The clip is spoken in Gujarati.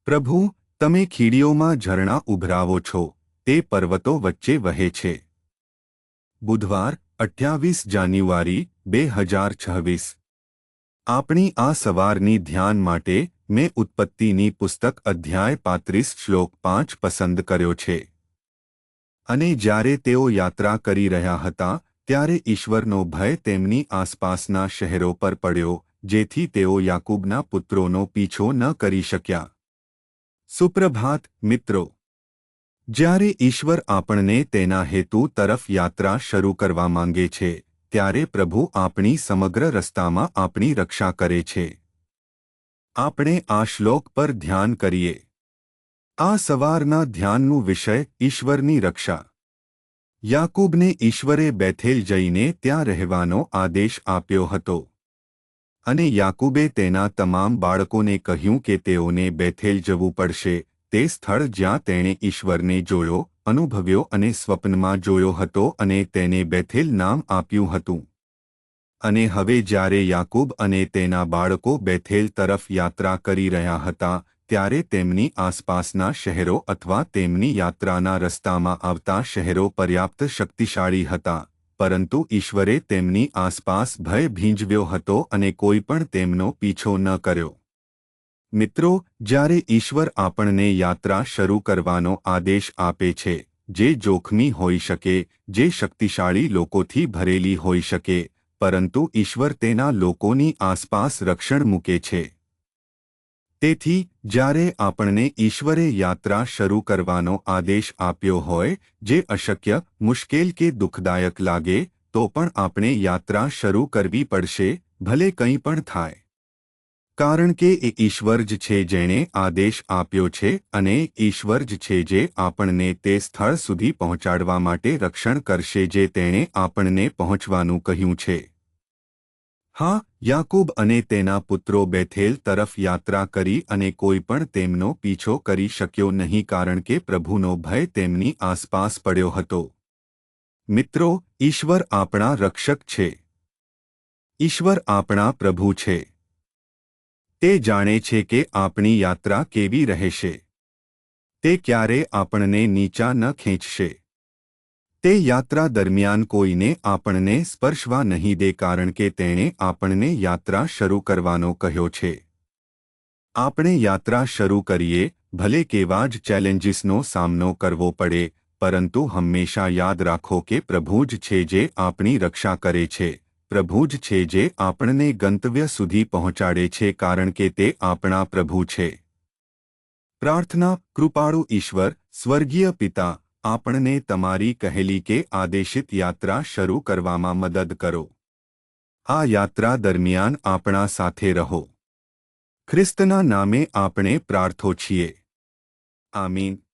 પ્રભુ, તમે ખીડીઓમાં ઝરણા ઉભરાવો છો, તે પર્વતો વચ્ચે વહે છે. બુધવાર 28 જાન્યુઆરી 2026. આપણી આ સવારની ધ્યાન માટે મેં ઉત્પત્તિની પુસ્તક અધ્યાય 35 શ્લોક 5 પસંદ કર્યો છે. અને જ્યારે તેઓ યાત્રા કરી રહ્યા હતા ત્યારે ઈશ્વરનો ભય તેમની આસપાસના શહેરો પર પડ્યો, જેથી તેઓ યાકૂબના પુત્રોનો પીછો ન કરી શક્યા. સુપ્રભાત મિત્રો. જ્યારે ઈશ્વર આપણને તેના હેતુ તરફ યાત્રા શરૂ કરવા માંગે છે, ત્યારે પ્રભુ આપણી સમગ્ર રસ્તામાં આપણી રક્ષા કરે છે. આપણે આ શ્લોક પર ધ્યાન કરીએ. આ સવારના ધ્યાનનું વિષય ઈશ્વરની રક્ષા. યાકૂબને ઈશ્વરે બેથેલ જઈને ત્યાં રહેવાનો આદેશ આપ્યો હતો. અને યાકૂબે તેના તમામ બાળકોને કહ્યું કે તેઓને બેથેલ જવું પડશે, તે સ્થળ જ્યાં તેણે ઈશ્વરને જોયો, અનુભવ્યો અને સ્વપ્નમાં જોયો હતો, અને તેને બેથેલ નામ આપ્યું હતું. અને હવે જ્યારે યાકૂબ અને તેના બાળકો બેથેલ તરફ યાત્રા કરી રહ્યા હતા, ત્યારે તેમની આસપાસના શહેરો અથવા તેમની યાત્રાના રસ્તામાં આવતા શહેરો પર્યાપ્ત શક્તિશાળી હતા, પરંતુ ઈશ્વરે તેમની આસપાસ ભય ભીંજવ્યો હતો અને કોઈ પણ તેમનો પીછો ન કર્યો. મિત્રો, જ્યારે ઈશ્વર આપણને યાત્રા શરૂ કરવાનો આદેશ આપે છે, જે જોખમી હોઈ શકે, જે શક્તિશાળી લોકોથી ભરેલી હોઈ શકે, પરંતુ ઈશ્વર તેના લોકોની આસપાસ રક્ષણ મૂકે છે. તેથી જ્યારે આપણને ઈશ્વરે યાત્રા શરૂ કરવાનો આદેશ આપ્યો હોય, જે અશક્ય, મુશ્કેલ કે દુઃખદાયક લાગે, તો પણ આપણે યાત્રા શરૂ કરવી પડશે, ભલે કંઈ પણ થાય. કારણ કે એ ઈશ્વર જ છે જેણે આદેશ આપ્યો છે, અને ઈશ્વર જ છે જે આપણને તે સ્થળ સુધી પહોંચાડવા માટે રક્ષણ કરશે જે તેણે આપણને પહોંચવાનું કહ્યું છે. હા, યાકૂબ અને તેના પુત્રો બેથેલ તરફ યાત્રા કરી અને કોઈ પણ તેમનો પીછો કરી શક્યો નહીં કારણ કે પ્રભુનો ભય તેમની આસપાસ પડ્યો હતો. મિત્રો, ઈશ્વર આપણા રક્ષક છે. ઈશ્વર આપણા પ્રભુ છે. તે જાણે છે કે આપણી યાત્રા કેવી રહેશે. તે ક્યારે આપણને નીચા ન ખેંચશે. તે યાત્રા દરમિયાન કોઈને આપણને સ્પર્શવા નહીં દે કારણ કે તેણે આપણને યાત્રા શરૂ કરવાનો કહ્યો છે. આપણે યાત્રા શરૂ કરીએ, ભલે કેવા જ ચેલેન્જીસનો સામનો કરવો પડે, પરંતુ હંમેશા યાદ રાખો કે પ્રભુ જ છે જે આપણી રક્ષા કરે છે, પ્રભુ જ છે જે આપણને ગંતવ્ય સુધી પહોંચાડે છે કારણ કે તે આપણા પ્રભુ છે. પ્રાર્થના. કૃપાળુ ઈશ્વર, સ્વર્ગીય પિતા, આપણને તમારી કહેલી કે આદેશિત યાત્રા શરૂ કરવામાં મદદ કરો. આ યાત્રા દરમિયાન આપણા સાથે રહો. ખ્રિસ્તના નામે આપણે પ્રાર્થો છીએ. આમીન.